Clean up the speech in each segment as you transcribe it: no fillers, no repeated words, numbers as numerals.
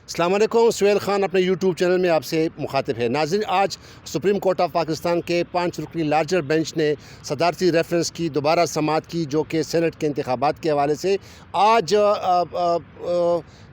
السلام علیکم. سہیل خان اپنے یوٹیوب چینل میں آپ سے مخاطب ہے. ناظرین، آج سپریم کورٹ آف پاکستان کے 5 رکنی لارجر بینچ نے صدارتی ریفرنس کی دوبارہ سماعت کی، جو کہ سینٹ کے انتخابات کے حوالے سے. آج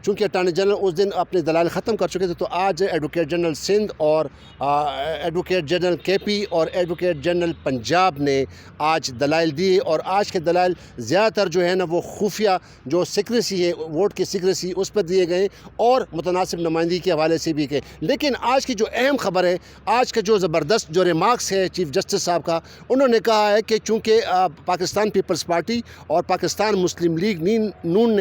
چونکہ اٹارنی جنرل اس دن اپنے دلائل ختم کر چکے تھے، تو آج ایڈوکیٹ جنرل سندھ اور ایڈوکیٹ جنرل کے پی اور ایڈوکیٹ جنرل پنجاب نے آج دلائل دیے. اور آج کے دلائل زیادہ تر جو ہے نا وہ خفیہ جو سیکریسی ہے، ووٹ کی سیکریسی، اس پر دیے گئے اور متناسب نمائندگی کے حوالے سے بھی گئے. لیکن آج کی جو اہم خبر ہے، آج کا جو زبردست جو ریمارکس ہے چیف جسٹس صاحب کا، انہوں نے کہا ہے کہ چونکہ پاکستان پیپلز پارٹی اور پاکستان مسلم لیگ نون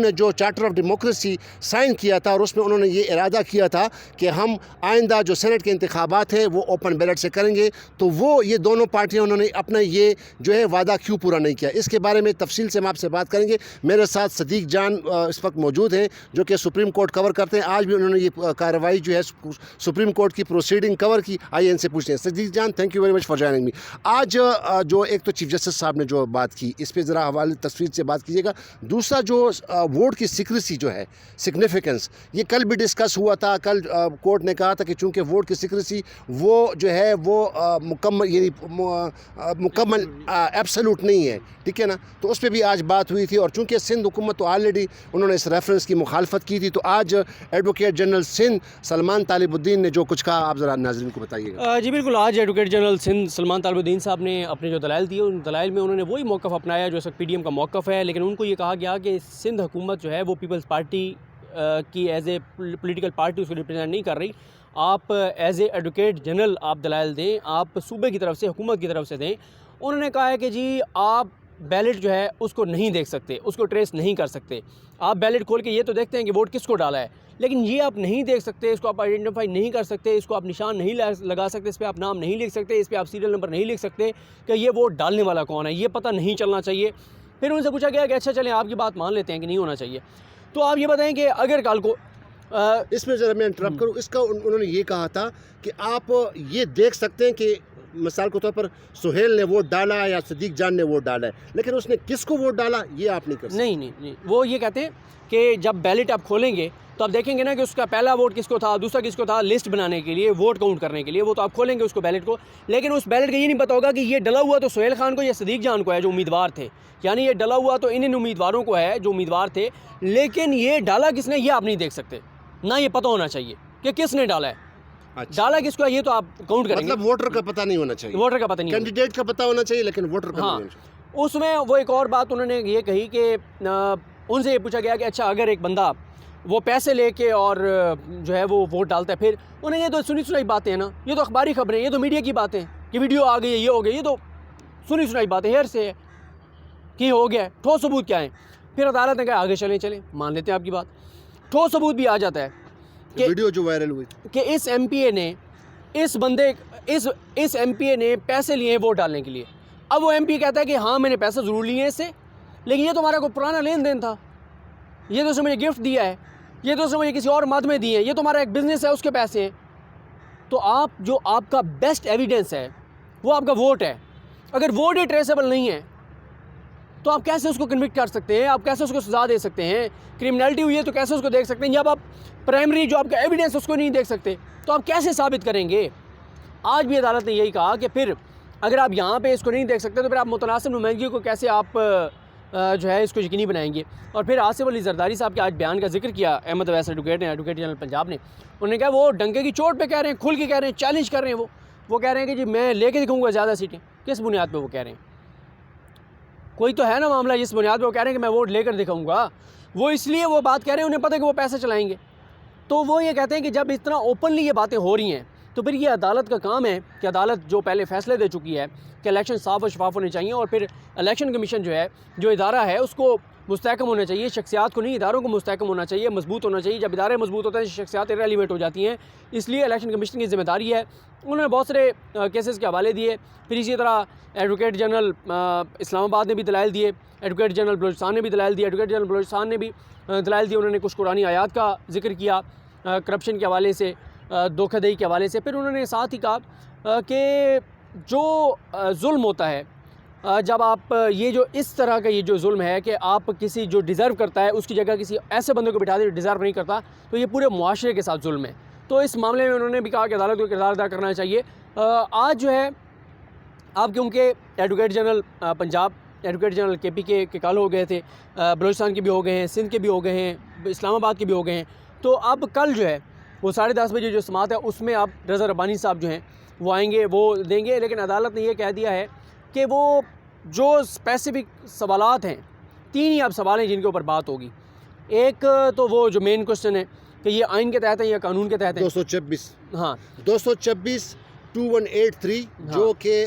نے جو چارٹر آف ڈیموکریسی سائن کیا تھا، اور اس میں انہوں نے یہ ارادہ کیا تھا کہ ہم آئندہ جو سینٹ کے انتخابات ہیں وہ اوپن بیلٹ سے کریں گے، تو وہ یہ دونوں پارٹیاں انہوں نے اپنا یہ جو ہے وعدہ کیوں پورا نہیں کیا. اس کے بارے میں تفصیل سے ہم آپ سے بات کریں گے. میرے ساتھ صدیق جان اس وقت موجود ہیں جو کہ سپریم کورٹ کور کرتے ہیں. آج بھی انہوں نے یہ کارروائی جو ہے سپریم کورٹ کی پروسیڈنگ کور کی. آئیے ان سے پوچھتے ہیں. صدیق جان، thank you very much for joining me. آج جو ایک تو چیف جسٹس صاحب نے جو بات کی، اس پہ ذرا حوالے تصویر سے بات کیجیے گا. دوسرا جو ووٹ کی سیکریسی جو ہے، سگنیفیکنس، یہ کل بھی ڈسکس ہوا تھا. کل کورٹ نے کہا تھا کہ چونکہ ووٹ کی سیکریسی وہ جو ہے وہ مکمل ایبسلوٹ نہیں ہے، ٹھیک ہے نا، تو اس پہ بھی آج بات ہوئی تھی. اور چونکہ سندھ حکومت تو آلریڈی انہوں نے اس ریفرنس کی مخالفت کی تھی، تو آج ایڈوکیٹ جنرل سندھ سلمان طالب الدین نے جو کچھ کہا، آپ ذرا ناظرین کو بتائیے گا. جی بالکل. آج ایڈوکیٹ جنرل سندھ سلمان طالب الدین صاحب نے اپنے جو دلائل دیے، ان دلائل میں انہوں نے وہی موقف اپنایا جو اس وقت پی ڈی ایم کا موقف ہے. لیکن ان کو یہ کہا گیا کہ سندھ حکومت جو ہے وہ پیپلز پارٹی کی ایز اے پولیٹیکل پارٹی اس کو ریپرزینٹ نہیں کر رہی. آپ ایز اے ایڈوکیٹ جنرل آپ دلائل دیں، آپ صوبے کی طرف سے، حکومت کی طرف سے دیں. انہوں نے کہا ہے کہ جی آپ بیلٹ جو ہے اس کو نہیں دیکھ سکتے، اس کو ٹریس نہیں کر سکتے. آپ بیلٹ کھول کے یہ تو دیکھتے ہیں کہ ووٹ کس کو ڈالا ہے، لیکن یہ آپ نہیں دیکھ سکتے، اس کو آپ آئیڈینٹیفائی نہیں کر سکتے، اس کو آپ نشان نہیں لگا سکتے، اس پہ آپ نام نہیں لکھ سکتے، اس پہ آپ سیریل نمبر نہیں لکھ سکتے کہ یہ ووٹ ڈالنے والا کون ہے. یہ پتہ نہیں چلنا چاہیے. پھر ان سے پوچھا گیا کہ اچھا چلیں آپ کی بات مان لیتے ہیں کہ نہیں ہونا چاہیے، تو آپ یہ بتائیں کہ اگر کل کو اس میں ذرا میں انٹرپٹ کروں. اس کا انہوں نے یہ کہا تھا کہ آپ یہ دیکھ سکتے ہیں کہ مثال کے طور پر سہیل نے ووٹ ڈالا یا صدیق جان نے ووٹ ڈالا ہے، لیکن اس نے کس کو ووٹ ڈالا یہ آپ نہیں کر سکتے. نہیں، وہ یہ کہتے ہیں کہ جب بیلٹ آپ کھولیں گے تو آپ دیکھیں گے نا کہ اس کا پہلا ووٹ کس کو تھا، دوسرا کس کو تھا، لسٹ بنانے کے لیے، ووٹ کاؤنٹ کرنے کے لیے. وہ تو آپ کھولیں گے اس کو، بیلٹ کو، لیکن اس بیلٹ کا یہ نہیں پتا ہوگا کہ یہ ڈلا ہوا تو سہیل خان کو یا صدیق جان کو ہے جو امیدوار تھے. یعنی یہ ڈلا ہوا تو ان امیدواروں کو ہے جو امیدوار تھے، لیکن یہ ڈالا کس نے یہ آپ نہیں دیکھ سکتے. نہ یہ پتہ ہونا چاہیے کہ کس نے ڈالا ہے. ڈالا کس کو ہے یہ تو آپ کاؤنٹ کریں گے. مطلب ووٹر کا پتہ نہیں ہونا چاہیے، ووٹر کا پتہ نہیں، کینڈیڈیٹ کا پتہ ہونا چاہیے، لیکن ووٹر کا نہیں ہونا چاہیے. اس میں وہ ایک اور بات انہوں نے یہ کہی کہ ان سے یہ پوچھا گیا کہ اچھا اگر ایک بندہ وہ پیسے لے کے اور جو ہے وہ ووٹ ڈالتا ہے، پھر انہوں نے یہ تو سنی باتیں ہیں نا، یہ تو اخباری خبریں، یہ تو میڈیا کی باتیں کہ ویڈیو آ گئی ہے، یہ ہو گئی، یہ تو سنی باتیں ہیر سے ہے کہ ہو گیا ہے، ٹھوس ثبوت کیا ہے. پھر عدالت نے کہا آگے چلیں مان لیتے ہیں آپ کی بات. ٹھوس ثبوت بھی آ جاتا ہے کہ ویڈیو جو وائرل ہوئی کہ اس ایم پی اے نے اس ایم پی اے نے پیسے لیے ہیں ووٹ ڈالنے کے لیے. اب وہ ایم پی کہتا ہے کہ ہاں میں نے پیسے ضرور لیے ہیں اس سے، لیکن یہ تو ہمارا کوئی پرانا لین دین تھا، یہ تو اس نے مجھے گفٹ دیا ہے، یہ تو اس نے مجھے کسی اور مد میں دیے ہیں، یہ تو ہمارا ایک بزنس ہے، اس کے پیسے ہیں. تو آپ کا بیسٹ ایویڈنس ہے وہ آپ کا ووٹ ہے. اگر ووٹ ہی ٹریسیبل نہیں ہے تو آپ کیسے اس کو کنوکٹ کر سکتے ہیں، آپ کیسے اس کو سزا دے سکتے ہیں. کرمنلٹی ہوئی ہے تو کیسے اس کو دیکھ سکتے ہیں. جب آپ پرائمری جو آپ کا ایویڈنس اس کو نہیں دیکھ سکتے تو آپ کیسے ثابت کریں گے. آج بھی عدالت نے یہی کہا کہ پھر اگر آپ یہاں پہ اس کو نہیں دیکھ سکتے تو پھر آپ متناسب نمائندگی کو کیسے آپ جو ہے اس کو یقینی بنائیں گے. اور پھر آصف علی زرداری صاحب کے آج بیان کا ذکر کیا احمد اویس ایڈوکیٹ نے، ایڈوکیٹ جنرل پنجاب نے. انہوں نے کہا وہ ڈنکے کی چوٹ پہ کہہ رہے ہیں، کھل کے کہہ رہے ہیں، چیلنج کر رہے ہیں. وہ کہہ رہے ہیں کہ جی میں لے کے دکھاؤں گا زیادہ سیٹیں. کس بنیاد پہ وہ کہہ رہے ہیں؟ کوئی تو ہے نا معاملہ جس بنیاد پہ وہ کہہ رہے ہیں کہ میں ووٹ لے کر دکھاؤں گا. وہ اس لیے وہ بات کہہ رہے ہیں، انہیں پتہ ہے کہ وہ پیسے چلائیں گے. تو وہ یہ کہتے ہیں کہ جب اتنا اوپنلی یہ باتیں ہو رہی ہیں تو پھر یہ عدالت کا کام ہے کہ عدالت جو پہلے فیصلے دے چکی ہے کہ الیکشن صاف و شفاف ہونے چاہیے، اور پھر الیکشن کمیشن جو ہے جو ادارہ ہے اس کو مستحکم ہونا چاہیے، شخصیات کو نہیں اداروں کو مستحکم ہونا چاہیے، مضبوط ہونا چاہیے. جب ادارے مضبوط ہوتے ہیں شخصیات ریلیویٹ ہو جاتی ہیں. اس لیے الیکشن کمیشن کی ذمہ داری ہے. انہوں نے بہت سارے کیسز کے حوالے دیے. پھر اسی طرح ایڈوکیٹ جنرل اسلام آباد نے بھی دلائل دیے، ایڈوکیٹ جنرل بلوچستان نے بھی دلائل دیے. ایڈوکیٹ جنرل بلوچستان نے بھی دلائل دیے. انہوں نے کچھ قرآنی آیات کا ذکر کیا کرپشن کے حوالے سے، دھوکہ دہی کے حوالے سے. پھر انہوں نے ساتھ ہی کہا کہ جو ظلم ہوتا ہے جب آپ یہ جو اس طرح کا یہ جو ظلم ہے کہ آپ کسی جو ڈیزرو کرتا ہے اس کی جگہ کسی ایسے بندے کو بٹھا دیں جو ڈیزرو نہیں کرتا، تو یہ پورے معاشرے کے ساتھ ظلم ہے. تو اس معاملے میں انہوں نے بھی کہا کہ عدالت کو کردار ادا کرنا چاہیے. آج جو ہے آپ کیونکہ advocate general Punjab, advocate general کے پی کے کل ہو گئے تھے، بلوچستان کے بھی ہو گئے ہیں، سندھ کے بھی ہو گئے ہیں، اسلام آباد کے بھی ہو گئے ہیں. تو اب کل جو ہے وہ 10:30 بجے جو سماعت ہے اس میں آپ رضا ربانی صاحب جو ہیں وہ آئیں گے، وہ دیں گے. لیکن عدالت نے یہ کہہ دیا ہے کہ وہ جو اسپیسیفک سوالات ہیں، 3 ہی اب سوال ہیں جن کے اوپر بات ہوگی. ایک تو وہ جو مین کوشچن ہے کہ یہ آئین کے تحت ہے یا قانون کے تحت ہے. 226 ہاں 226 2183 جو کہ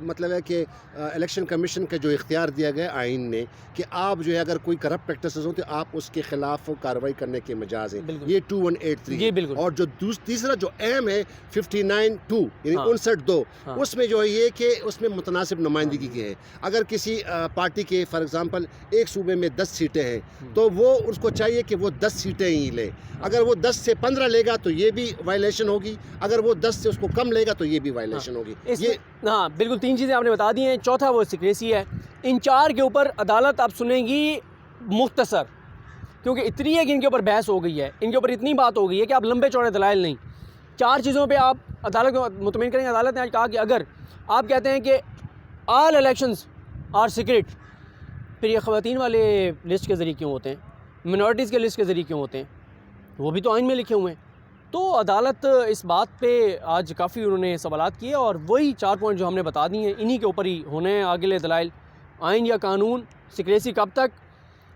مطلب ہے کہ الیکشن کمیشن کا جو اختیار دیا گیا آئین نے کہ آپ جو ہے اگر کوئی کرپٹ پریکٹسز ہوں تو آپ اس کے خلاف کارروائی کرنے کے مجاز ہیں. یہ 2183 جی بالکل. اور جو تیسرا جو اہم ہے 59(2) یعنی 59(2) اس میں جو ہے یہ کہ اس میں متناسب نمائندگی کی ہے. اگر کسی پارٹی کے فار ایگزامپل ایک صوبے میں 10 سیٹیں ہیں تو وہ اس کو چاہیے کہ وہ 10 سیٹیں ہی لے. اگر وہ 10 سے 15 لے گا تو یہ بھی وائلیشن ہوگی، اگر وہ 10 سے اس کو کم لے گا تو یہ بھی وائلیشن ہوگی. یہ ہاں بالکل 3 چیزیں آپ نے بتا دی ہیں. چوتھا وہ سیکریسی ہے. ان 4 کے اوپر عدالت آپ سنیں گی مختصر، کیونکہ اتنی ہے کہ ان کے اوپر بحث ہو گئی ہے، ان کے اوپر اتنی بات ہو گئی ہے کہ آپ لمبے چوڑے دلائل نہیں. 4 چیزوں پہ آپ عدالت کو مطمئن کریں. عدالت نے آج کہا کہ اگر آپ کہتے ہیں کہ آل الیکشنز آر سیکرٹ، پھر یہ خواتین والے لسٹ کے ذریعے کیوں ہوتے ہیں، منورٹیز کے لسٹ کے ذریعے کیوں ہوتے ہیں؟ وہ بھی تو آئین میں لکھے ہوئے ہیں. تو عدالت اس بات پہ آج کافی انہوں نے سوالات کیے اور وہی 4 پوائنٹ جو ہم نے بتا دی ہیں انہی کے اوپر ہی ہونے ہیں آگے دلائل. آئین یا قانون، سیکریسی کب تک.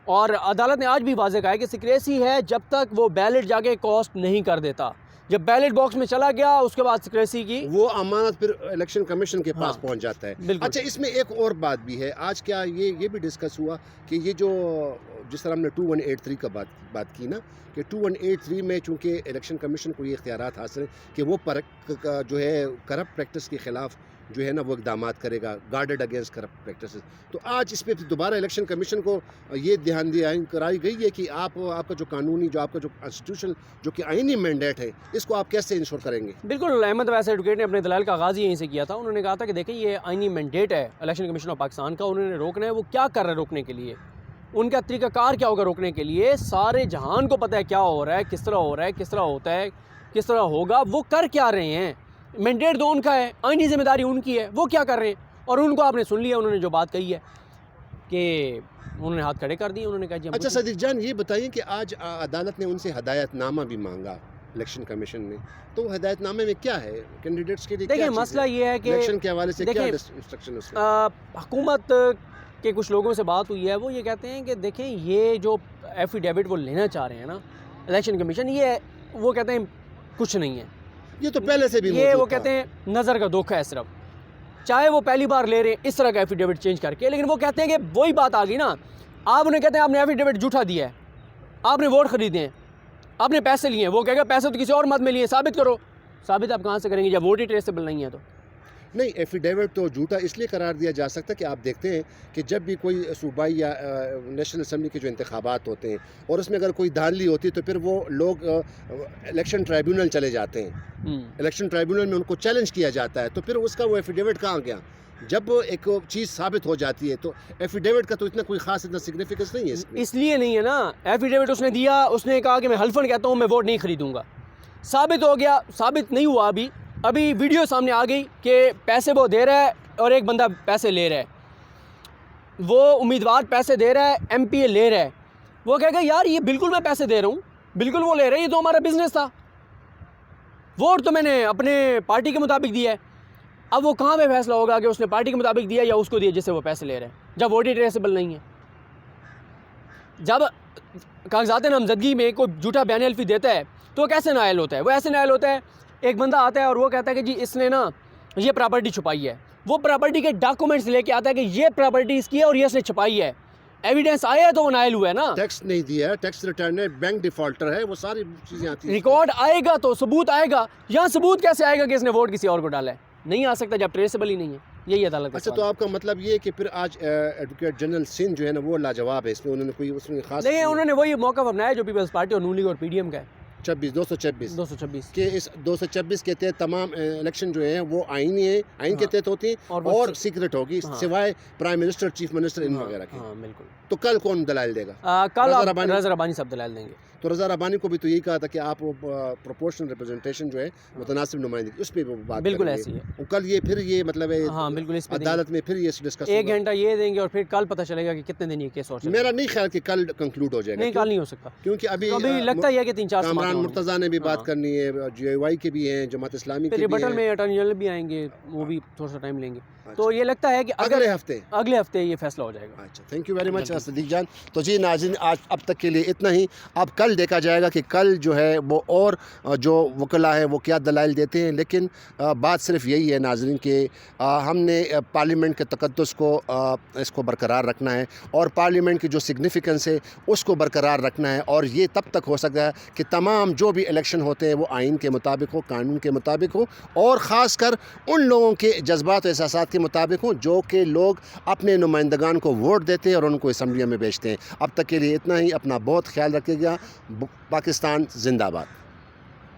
اور عدالت نے آج بھی واضح کہا ہے کہ سیکریسی ہے جب تک وہ بیلٹ جا کے کاسٹ نہیں کر دیتا. جب بیلٹ باکس میں چلا گیا اس کے بعد سیکریسی کی وہ امانت پھر الیکشن کمیشن کے پاس پہنچ جاتا ہے. اچھا اس میں ایک اور بات بھی ہے آج، کیا یہ بھی ڈسکس ہوا کہ یہ جو جس طرح ہم نے 2183 کا بات کی نا کہ 2183 میں چونکہ الیکشن کمیشن کو یہ اختیارات حاصل ہیں کہ وہ جو ہے کرپٹ پریکٹس کے خلاف جو ہے نا وہ اقدامات کرے گا، گارڈڈ اگینسٹ کرپٹ پریکٹسز. تو آج اس پہ دوبارہ الیکشن کمیشن کو یہ دھیان کرائی گئی ہے کہ آپ کا جو قانونی جو آپ کا جو کانسٹیٹیوشن جو کہ آئینی مینڈیٹ ہے اس کو آپ کیسے انشور کریں گے؟ بالکل. احمد ویس ایڈوکیٹ نے اپنے دلائل کا آغاز یہیں سے کیا تھا. انہوں نے کہا تھا کہ دیکھیں یہ آئینی مینڈیٹ ہے الیکشن کمیشن آف پاکستان کا، انہوں نے روکنا ہے. وہ کیا کر رہا ہے روکنے کے لیے، ان کا طریقہ کار کیا ہوگا روکنے کے لیے؟ سارے جہان کو پتہ ہے کیا ہو رہا ہے، کس طرح ہو رہا ہے، کس طرح ہوتا ہے، کس طرح ہوگا. وہ کر کیا رہے ہیں؟ مینڈیٹ تو ان کا ہے، آئینی ذمہ داری ان کی ہے. وہ کیا کر رہے ہیں؟ اور ان کو آپ نے سن لیا، انہوں نے جو بات کہی ہے کہ انہوں نے ہاتھ کھڑے کر دیے. انہوں نے کہا اچھا صدیق جان یہ بتائیے کہ آج عدالت نے ان سے ہدایت نامہ بھی مانگا الیکشن کمیشن نے، تو ہدایت نامے میں کیا ہے کینڈیڈیٹس کے لیے؟ دیکھیں مسئلہ یہ ہے کہ الیکشن کے حوالے سے کیا انسٹرکشن ہے؟ حکومت کے کچھ لوگوں سے بات ہوئی ہے، وہ یہ کہتے ہیں کہ دیکھیں یہ جو ایفیڈیوٹ وہ لینا چاہ رہے ہیں نا الیکشن کمیشن، یہ وہ کہتے ہیں کچھ نہیں ہے. یہ تو پہلے سے بھی یہ وہ کہتے ہیں نظر کا دھوکہ ہے صرف، چاہے وہ پہلی بار لے رہے ہیں اس طرح کا ایفیڈیوٹ چینج کر کے. لیکن وہ کہتے ہیں کہ وہی بات آ گئی نا، آپ انہیں کہتے ہیں آپ نے ایفیڈیوٹ جھوٹا دیا ہے، آپ نے ووٹ خریدے ہیں، آپ نے پیسے لیے ہیں. وہ کہے گا پیسے تو کسی اور مد میں لیے، ثابت کرو. ثابت آپ کہاں سے کریں گے جب ووٹ ہی ٹریسیبل نہیں ہے؟ تو نہیں، ایفیڈیوٹ تو جھوٹا اس لیے قرار دیا جا سکتا ہے کہ آپ دیکھتے ہیں کہ جب بھی کوئی صوبائی یا نیشنل اسمبلی کے جو انتخابات ہوتے ہیں اور اس میں اگر کوئی دھاندلی ہوتی ہے تو پھر وہ لوگ الیکشن ٹرائیبیونل چلے جاتے ہیں. الیکشن ٹرائیبیونل میں ان کو چیلنج کیا جاتا ہے، تو پھر اس کا وہ ایفیڈیوٹ کہاں گیا؟ جب ایک چیز ثابت ہو جاتی ہے تو ایفیڈیوٹ کا تو اتنا کوئی خاص اتنا سگنیفیکنس نہیں ہے. اس لیے نہیں ہے نا. ایفیڈیوٹ اس نے دیا، اس نے کہا کہ میں حلفاً کہتا ہوں میں ووٹ نہیں خریدوں گا. ثابت ہو گیا، ثابت نہیں ہوا. ابھی ویڈیو سامنے آ گئی کہ پیسے وہ دے رہا ہے اور ایک بندہ پیسے لے رہا ہے. وہ امیدوار پیسے دے رہا ہے، ایم پی اے لے رہا ہے. وہ کہے گا یار یہ بالکل میں پیسے دے رہا ہوں، بالکل وہ لے رہے ہیں، یہ تو ہمارا بزنس تھا، ووٹ تو میں نے اپنے پارٹی کے مطابق دیا ہے. اب وہ کہاں پہ فیصلہ ہوگا کہ اس نے پارٹی کے مطابق دیا یا اس کو دیا جس سے وہ پیسے لے رہے ہیں، جب ووٹ ہی ٹریسیبل نہیں ہے؟ جب کاغذات نامزدگی میں کوئی جھوٹا بیان حلفی دیتا ہے تو وہ کیسے نائل ہوتا ہے؟ وہ ایسے نائل ہوتا ہے، ایک بندہ آتا ہے اور وہ کہتا ہے کہ جی اس نے نا یہ پراپرٹی چھپائی ہے. وہ پراپرٹی کے ڈاکومنٹس لے کے آتا ہے کہ یہ پراپرٹی اس کی ہے اور یہ اس نے چھپائی ہے. ایویڈنس آیا ہے تو وہ نائل ہوا ہے نا. ٹیکس نہیں دیا ہے، ٹیکس ریٹرن ہے، بینک ڈیفالٹر ہے، وہ ساری چیزیں آتی ہیں. ریکارڈ آئے گا تو ثبوت آئے گا. یہاں ثبوت کیسے آئے گا کہ اس نے ووٹ کسی اور کو ڈالا ہے؟ نہیں آ سکتا جب ٹریسیبل ہی نہیں ہے. یہی عدالت کا. اچھا تو آپ کا مطلب یہ ہے کہ پھر آج ایڈوکیٹ جنرل سندھ جو ہے نا وہ لاجواب ہے، اس میں انہوں نے کوئی اس میں خاص نہیں، انہوں نے وہی موقف اپنایا جو پیپلز پارٹی اور نون لیگ اور پی ڈی ایم کا ہے. 226 226 کہ اس 226 کے تحت تمام الیکشن جو ہیں وہ آئینی ہیں، آئین کے تحت ہوتی ہیں اور سیکرٹ ہوگی سوائے پرائم منسٹر، چیف منسٹر ان وغیرہ کی. ہاں بالکل. تو کل کون دلائل دے گا؟ کل رضا ربانی صاحب دلائل دیں گے. تو رضا ربانی کو بھی تو یہی کہا تھا کہ آپ پروپورشنل ریپرزنٹیشن جو ہے متناسب نمائندگی اس پہ بات بالکل ایسی ہے. کل یہ پھر یہ مطلب ہے ہاں بالکل اس پہ عدالت میں پھر یہ ڈسکس 1 گھنٹہ یہ دیں گے اور پھر کل پتہ چلے گا کہ کتنے دن یہ کیس اور چلے گا. میرا نہیں خیال کہ کل کنکلوڈ ہو جائے گا. نہیں کل نہیں ہو سکتا کیونکہ ابھی لگتا ہے کہ 3-4 کامران مرتضیٰ نے بھی بات کرنی ہے، جے اے وائی کے بھی ہیں، جماعت اسلامی کے بھی ریبٹل ہیں. میں اٹارنی جنرل بھی آئیں گے، وہ بھی تھوڑا سا ٹائم لیں گے. تو یہ لگتا ہے کہ اگلے ہفتے یہ فیصلہ ہو جائے گا. اچھا تھینک یو ویری مچ صدیق جان. تو جی ناظرین آج اب تک کے لیے اتنا ہی. اب کل دیکھا جائے گا کہ کل جو ہے وہ اور جو وکلاء ہیں وہ کیا دلائل دیتے ہیں. لیکن بات صرف یہی ہے ناظرین کہ ہم نے پارلیمنٹ کے تقدس کو اس کو برقرار رکھنا ہے اور پارلیمنٹ کی جو سگنیفیکنس ہے اس کو برقرار رکھنا ہے. اور یہ تب تک ہو سکتا ہے کہ تمام جو بھی الیکشن ہوتے ہیں وہ آئین کے مطابق ہو، قانون کے مطابق ہو اور خاص کر ان لوگوں کے جذبات و احساسات کے مطابق ہوں جو کہ لوگ اپنے نمائندگان کو ووٹ دیتے ہیں اور ان کو اسمبلیوں میں بھیجتے ہیں. اب تک کے لیے اتنا ہی. اپنا بہت خیال رکھیے گا. پاکستان زندہ باد.